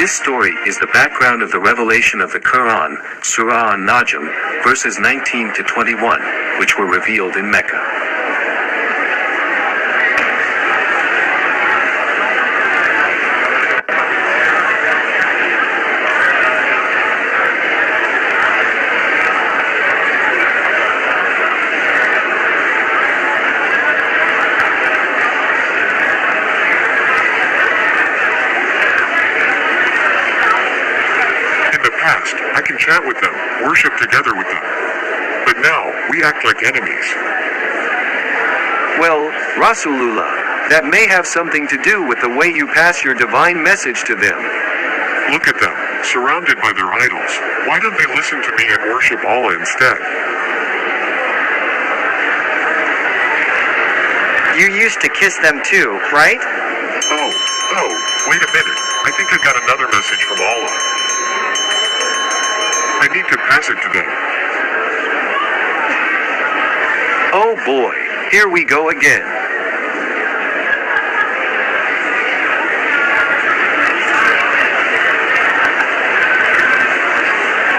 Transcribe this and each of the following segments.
This story is the background of the revelation of the Quran, Surah An-Najm, verses 19 to 21, which were revealed in Mecca. I can chat with them, worship together with them. But now, we act like enemies. Well, Rasulullah, that may have something to do with the way you pass your divine message to them. Look at them, surrounded by their idols. Why don't they listen to me and worship Allah instead? You used to kiss them too, right? Oh, wait a minute. I think I got another message from Allah. I need to pass it to them. Oh boy, here we go again.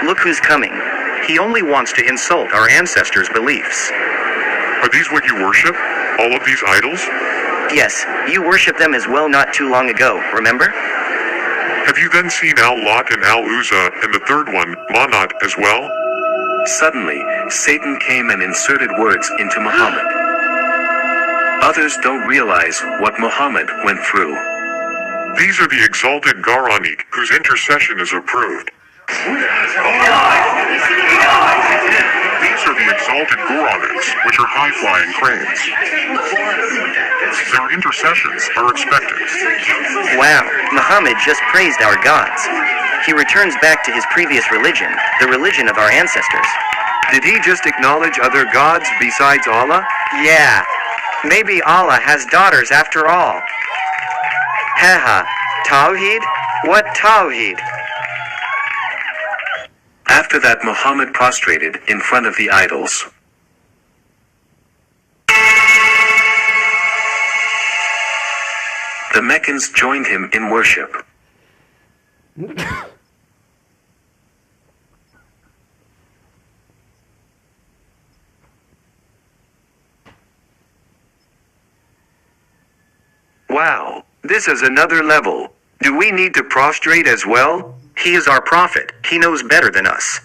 Look who's coming. He only wants to insult our ancestors' beliefs. Are these what you worship? All of these idols? Yes, you worshiped them as well not too long ago, remember? Have you then seen Al-Lat and Al-Uzza, and the third one, Manat, as well? Suddenly, Satan came and inserted words into Muhammad. Others don't realize what Muhammad went through. These are the exalted Garanik, whose intercession is approved. These are the exalted Goraniks, which are high-flying cranes. Their intercessions are expected. Wow, Muhammad just praised our gods. He returns back to his previous religion, the religion of our ancestors. Did he just acknowledge other gods besides Allah? Yeah, maybe Allah has daughters after all. Haha, Tawheed? What Tawheed? After that, Muhammad prostrated in front of the idols. The Meccans joined him in worship. Wow, this is another level. Do we need to prostrate as well? He is our prophet. He knows better than us.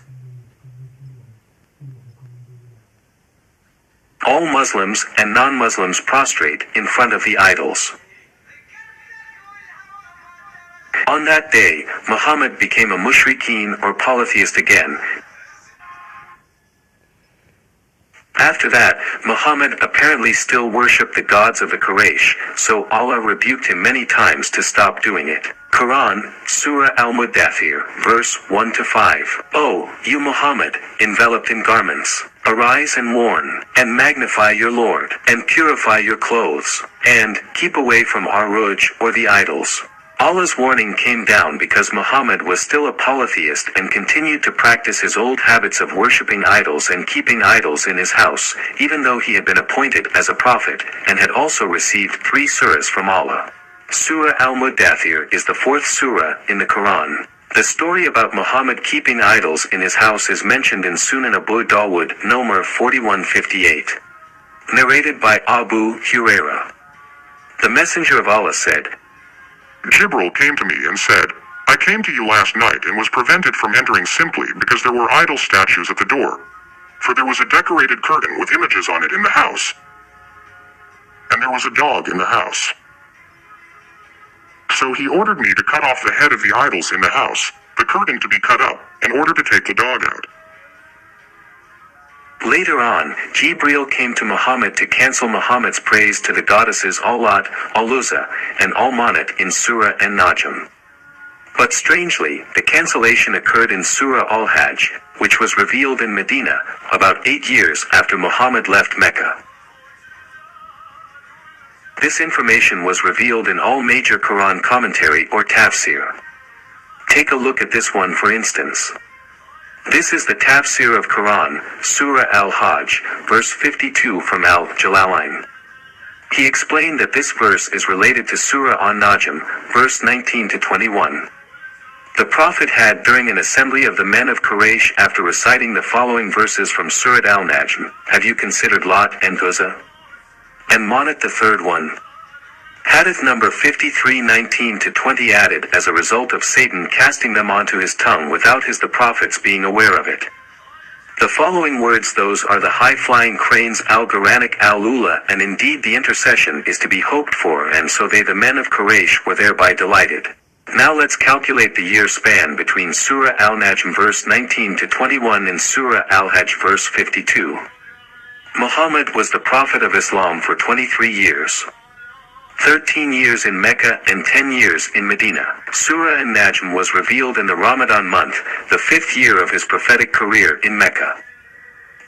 All Muslims and non-Muslims prostrate in front of the idols. On that day, Muhammad became a mushrikeen or polytheist again. After that, Muhammad apparently still worshipped the gods of the Quraysh, so Allah rebuked him many times to stop doing it. Quran, Surah Al-Mudathir, verse 1 to 5. O, you Muhammad, enveloped in garments, arise and warn, and magnify your Lord, and purify your clothes, and keep away from Aruj or the idols. Allah's warning came down because Muhammad was still a polytheist and continued to practice his old habits of worshipping idols and keeping idols in his house, even though he had been appointed as a prophet, and had also received 3 surahs from Allah. Surah Al-Mudathir is the 4th surah in the Quran. The story about Muhammad keeping idols in his house is mentioned in Sunan Abu Dawud, Nomar 4158. Narrated by Abu Hurairah. The Messenger of Allah said, Jibril came to me and said, I came to you last night and was prevented from entering simply because there were idol statues at the door. For there was a decorated curtain with images on it in the house. And there was a dog in the house. So he ordered me to cut off the head of the idols in the house, the curtain to be cut up, in order to take the dog out. Later on, Jibril came to Muhammad to cancel Muhammad's praise to the goddesses Al-Lat, Al-Uzza, and Al-Manat in Surah An-Najm. But strangely, the cancellation occurred in Surah Al-Hajj, which was revealed in Medina, about 8 years after Muhammad left Mecca. This information was revealed in all major Quran commentary or tafsir. Take a look at this one for instance. This is the tafsir of Quran, Surah Al-Hajj, verse 52 from Al-Jalalain. He explained that this verse is related to Surah An-Najm, verse 19 to 21. The Prophet had during an assembly of the men of Quraysh after reciting the following verses from Surat al-Najm, "Have you considered Lot and Gaza? And Monat the third one?" Hadith number 5319-20 added as a result of Satan casting them onto his tongue without the prophets being aware of it. The following words, those are the high-flying cranes al-Quranic al-Ula, and indeed the intercession is to be hoped for, and so they the men of Quraysh were thereby delighted. Now let's calculate the year span between Surah al-Najm verse 19 to 21 and Surah al-Hajj verse 52. Muhammad was the Prophet of Islam for 23 years. 13 years in Mecca and 10 years in Medina. Surah An-Najm was revealed in the Ramadan month, the 5th year of his prophetic career in Mecca.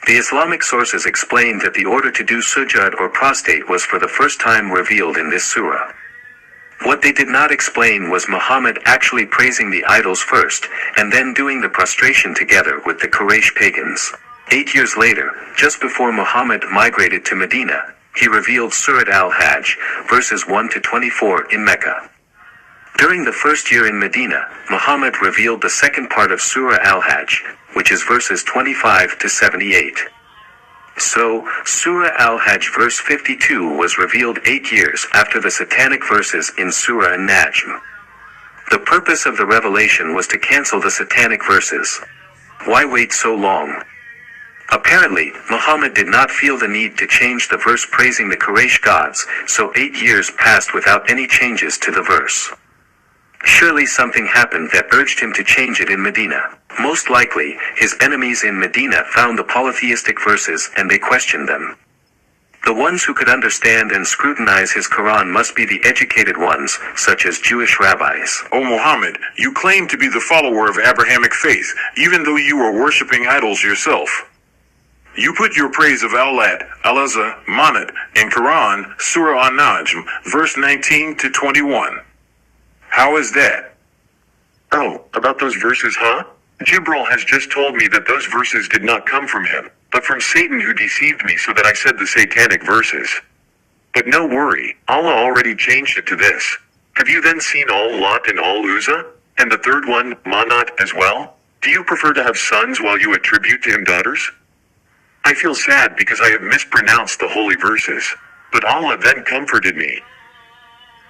The Islamic sources explained that the order to do sujud or prostrate was for the first time revealed in this surah. What they did not explain was Muhammad actually praising the idols first, and then doing the prostration together with the Quraysh pagans. 8 years later, just before Muhammad migrated to Medina, he revealed Surat al-Hajj, verses 1 to 24 in Mecca. During the first year in Medina, Muhammad revealed the second part of Surah al-Hajj, which is verses 25 to 78. So, Surah al-Hajj verse 52 was revealed 8 years after the satanic verses in Surah An-Najm. The purpose of the revelation was to cancel the satanic verses. Why wait so long? Apparently, Muhammad did not feel the need to change the verse praising the Quraysh gods, so 8 years passed without any changes to the verse. Surely something happened that urged him to change it in Medina. Most likely, his enemies in Medina found the polytheistic verses and they questioned them. The ones who could understand and scrutinize his Quran must be the educated ones, such as Jewish rabbis. O Muhammad, you claim to be the follower of Abrahamic faith, even though you are worshipping idols yourself. You put your praise of Al-Lat, Al-Uzza, Manat, in Quran, Surah An-Najm, verse 19 to 21. How is that? Oh, about those verses, huh? Jibril has just told me that those verses did not come from him, but from Satan, who deceived me so that I said the satanic verses. But no worry, Allah already changed it to this. Have you then seen Al-Lat and Al-Uzza? And the third one, Manat, as well? Do you prefer to have sons while you attribute to him daughters? I feel sad because I have mispronounced the holy verses, but Allah then comforted me.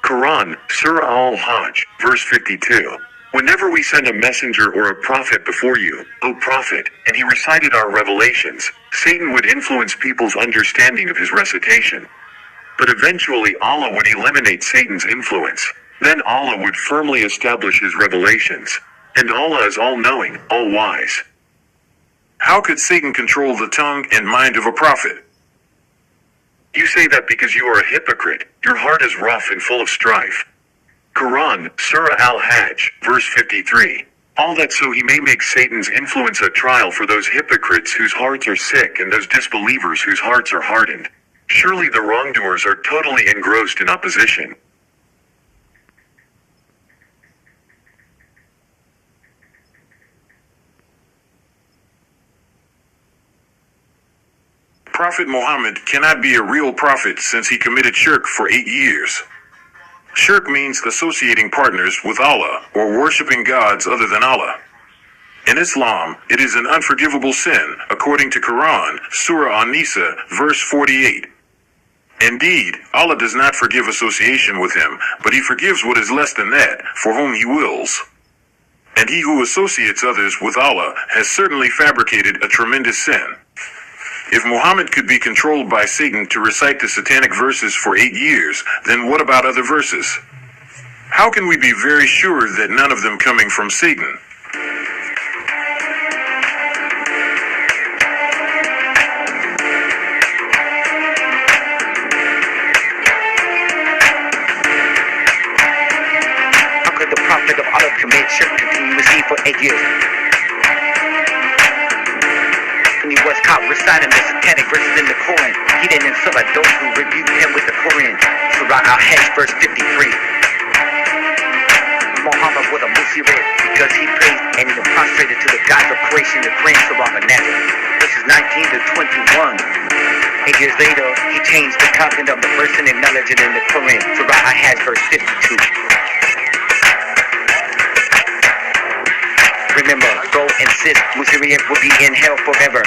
Quran, Surah al-Hajj, verse 52. Whenever we send a messenger or a prophet before you, O Prophet, and he recited our revelations, Satan would influence people's understanding of his recitation. But eventually Allah would eliminate Satan's influence. Then Allah would firmly establish his revelations. And Allah is all-knowing, all-wise. How could Satan control the tongue and mind of a prophet? You say that because you are a hypocrite. Your heart is rough and full of strife. Quran, Surah al-Hajj, verse 53. All that so he may make Satan's influence a trial for those hypocrites whose hearts are sick and those disbelievers whose hearts are hardened. Surely the wrongdoers are totally engrossed in opposition. Prophet Muhammad cannot be a real prophet since he committed shirk for 8 years. Shirk means associating partners with Allah or worshipping gods other than Allah. In Islam, it is an unforgivable sin, according to Quran, Surah An-Nisa, verse 48. Indeed, Allah does not forgive association with him, but he forgives what is less than that, for whom he wills. And he who associates others with Allah has certainly fabricated a tremendous sin. If Muhammad could be controlled by Satan to recite the satanic verses for 8 years, then what about other verses? How can we be very sure that none of them coming from Satan? How could the prophet of Allah commit shirk continuously for 8 years? When he was caught reciting the satanic verses in the Quran, he didn't insult those who rebuked him with the Quran. Surah al-Hajj, verse 53. Muhammad was a musirid because he praised and even prostrated to the gods of creation in the Quran, Surah An-Najm, verses 19 to 21. 8 years later, he changed the content of the verse and acknowledged it in the Quran, Surah al-Hajj, verse 52. Remember, bro and sis, Musiri will be in hell forever.